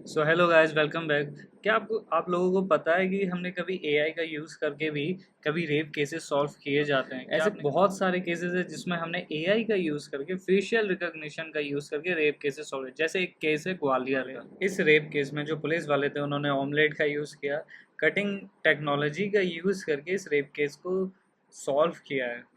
So hello guys, welcome back. क्या आपको आप लोगों को पता है कि हमने कभी एआई का यूज़ करके भी कभी रेप केसेस सॉल्व किए जाते हैं? ऐसे बहुत सारे केसेस हैं जिसमें हमने एआई का यूज़ करके फेशियल रिकॉग्निशन का यूज़ करके रेप केसेस सॉल्व किए। जैसे एक केस है ग्वालियर का। इस रेप केस में जो पुलिस वाले थे उन्होंने ऑमलेट का यूज़ किया, कटिंग टेक्नोलॉजी का यूज़ करके इस रेप केस को सॉल्व किया है।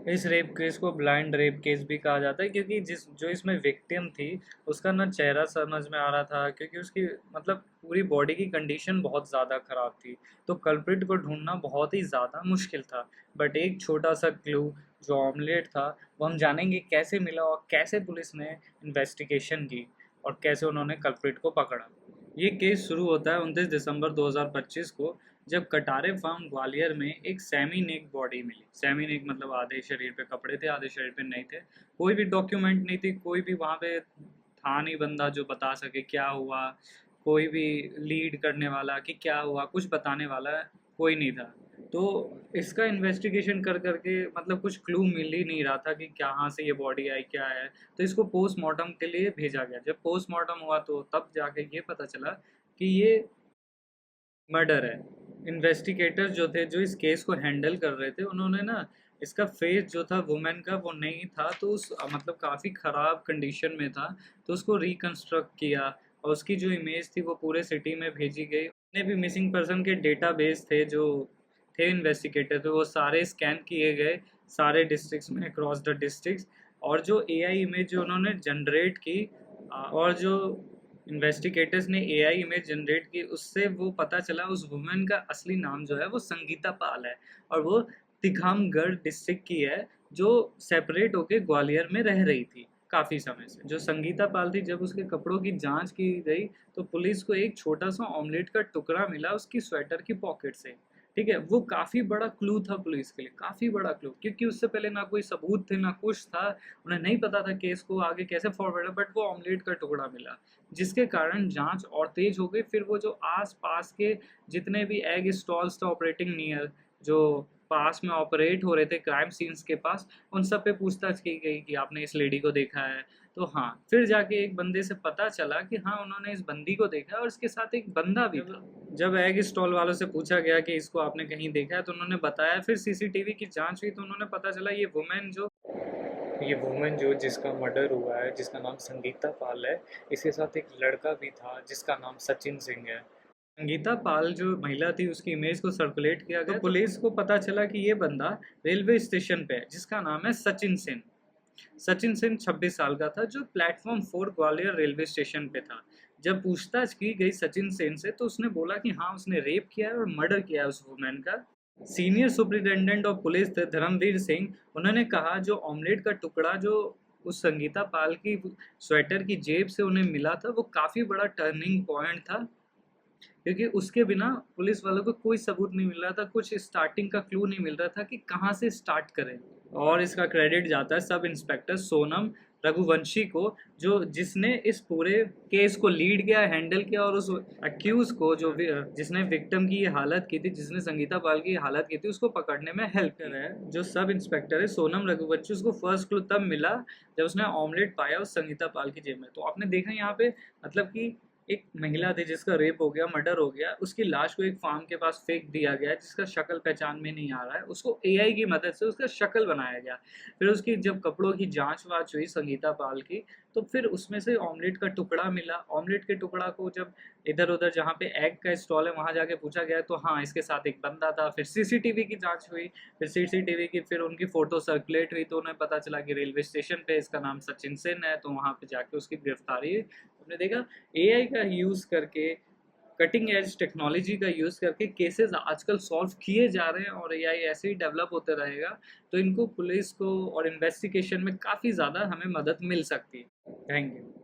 इस रेप केस को ब्लाइंड रेप केस भी कहा जाता है क्योंकि जिस जो इसमें विक्टिम थी उसका ना चेहरा समझ में आ रहा था, क्योंकि उसकी मतलब पूरी बॉडी की कंडीशन बहुत ज़्यादा ख़राब थी। तो कल्प्रिट को ढूंढना बहुत ही ज़्यादा मुश्किल था। बट एक छोटा सा क्लू जो ऑमलेट था वो हम जानेंगे कैसे मिला और कैसे पुलिस ने इन्वेस्टिगेशन की और कैसे उन्होंने कल्प्रिट को पकड़ा। ये केस शुरू होता है 29 दिसंबर 2025 को, जब कटारे फार्म ग्वालियर में एक सेमी नेक बॉडी मिली। सेमी नेक मतलब आधे शरीर पे कपड़े थे, आधे शरीर पे नहीं थे। कोई भी डॉक्यूमेंट नहीं थी, कोई भी वहाँ पे था नहीं बंदा जो बता सके क्या हुआ। कोई भी लीड करने वाला कि क्या हुआ, कुछ बताने वाला कोई नहीं था। तो इसका इन्वेस्टिगेशन कर करके मतलब कुछ क्लू मिल ही नहीं रहा था कि कहाँ से ये बॉडी आई, क्या है। तो इसको पोस्टमार्टम के लिए भेजा गया। जब पोस्टमार्टम हुआ तो तब जाके ये पता चला कि ये मर्डर है। इन्वेस्टिगेटर्स जो थे जो इस केस को हैंडल कर रहे थे उन्होंने ना इसका फेस जो था वुमेन का वो नहीं था, तो उस मतलब काफ़ी ख़राब कंडीशन में था। तो उसको रिकंस्ट्रक्ट किया और उसकी जो इमेज थी वो पूरे सिटी में भेजी गई। जितने भी मिसिंग पर्सन के डेटाबेस थे जो थे इन्वेस्टिगेटर थे वो सारे स्कैन किए गए, सारे डिस्ट्रिक्ट्स में अक्रॉस द डिस्ट्रिक्ट्स। और जो एआई इमेज जो उन्होंने जनरेट की और जो इन्वेस्टिगेटर्स ने एआई इमेज जनरेट की उससे वो पता चला उस वुमेन का असली नाम जो है वो संगीता पाल है। और वो तिखामगढ़ डिस्ट्रिक्ट की है, जो सेपरेट होके ग्वालियर में रह रही थी काफ़ी समय से। जो संगीता पाल थी, जब उसके कपड़ों की जांच की गई तो पुलिस को एक छोटा सा ऑमलेट का टुकड़ा मिला उसकी स्वेटर की पॉकेट से। ठीक है, वो काफ़ी बड़ा क्लू था पुलिस के लिए, काफ़ी बड़ा क्लू, क्योंकि उससे पहले ना कोई सबूत थे ना कुछ था। उन्हें नहीं पता था केस को आगे कैसे फॉरवर्ड है, बट वो ऑमलेट का टुकड़ा मिला जिसके कारण जांच और तेज हो गई। फिर वो जो आस पास के जितने भी एग स्टॉल्स थे ऑपरेटिंग नियर, जो पास में ऑपरेट हो रहे थे क्राइम सीन्स के पास, उन सब पे पूछताछ की गई कि आपने इस लेडी को देखा है। तो हाँ, फिर जाके एक बंदे से पता चला कि हाँ उन्होंने इस बंदी को देखा है और इसके साथ एक बंदा भी था। जब एग स्टॉल वालों से पूछा गया कि इसको आपने कहीं देखा है तो उन्होंने बताया। फिर सीसीटीवी की जांच हुई तो उन्होंने पता चला ये वुमेन जो जिसका मर्डर हुआ है, जिसका नाम संगीता पाल है, इसके साथ एक लड़का भी था जिसका नाम सचिन सिंह है। संगीता पाल जो महिला थी उसकी इमेज को सर्कुलेट किया गया तो पुलिस को पता चला कि ये बंदा रेलवे स्टेशन पे है जिसका नाम है सचिन सिंह। सचिन सिंह 26 साल का था जो प्लेटफॉर्म 4 ग्वालियर रेलवे स्टेशन पे था। जब पूछताछ की गई सचिन सेन से तो उसने बोला कि हाँ उसने रेप किया है और मर्डर किया है उस वुमेन का। सीनियर सुपरिटेंडेंट ऑफ पुलिस थे धर्मवीर सिंह, उन्होंने कहा जो ऑमलेट का टुकड़ा जो उस संगीता पाल की स्वेटर की जेब से उन्हें मिला था वो काफ़ी बड़ा टर्निंग पॉइंट था, क्योंकि उसके बिना पुलिस वालों को कोई सबूत नहीं मिल रहा था, कुछ स्टार्टिंग का क्लू नहीं मिल रहा था कि कहाँ से स्टार्ट करें। और इसका क्रेडिट जाता है सब इंस्पेक्टर सोनम रघुवंशी को, जो जिसने इस पूरे केस को लीड किया, हैंडल किया और उस अक्यूज को जो जिसने विक्टिम की ये हालत की थी, जिसने संगीता पाल की हालत की थी, उसको पकड़ने में हेल्प कर रहा है। जो सब इंस्पेक्टर है सोनम रघुवंशी, उसको फर्स्ट क्लू तब मिला जब उसने ऑमलेट पाया उस संगीता पाल की जेब में। तो आपने देखा यहाँ पे मतलब कि एक महिला थी जिसका रेप हो गया, मर्डर हो गया, उसकी लाश को एक फार्म के पास फेंक दिया गया जिसका शक्ल पहचान में नहीं आ रहा है, उसको एआई की मदद से उसका शक्ल बनाया गया। फिर उसकी जब कपड़ों की जांच वाच हुई संगीता पाल की, तो फिर उसमें से ऑमलेट का टुकड़ा मिला। ऑमलेट के टुकड़ा को जब इधर उधर जहाँ पे एग का स्टॉल है वहाँ जाके पूछा गया तो हाँ इसके साथ एक बंदा था। फिर सीसीटीवी की जांच हुई, फिर सीसीटीवी की फिर उनकी फ़ोटो सर्कुलेट हुई तो उन्हें पता चला कि रेलवे स्टेशन पे इसका नाम सचिन सेन है, तो वहाँ पे जाके उसकी गिरफ्तारी हुई। हमने देखा एआई का यूज़ करके, कटिंग एज टेक्नोलॉजी का यूज़ करके केसेस आजकल सॉल्व किए जा रहे हैं और एआई ऐसे ही डेवलप होते रहेगा तो इनको पुलिस को और इन्वेस्टिगेशन में काफ़ी ज़्यादा हमें मदद मिल सकती है। Thank you.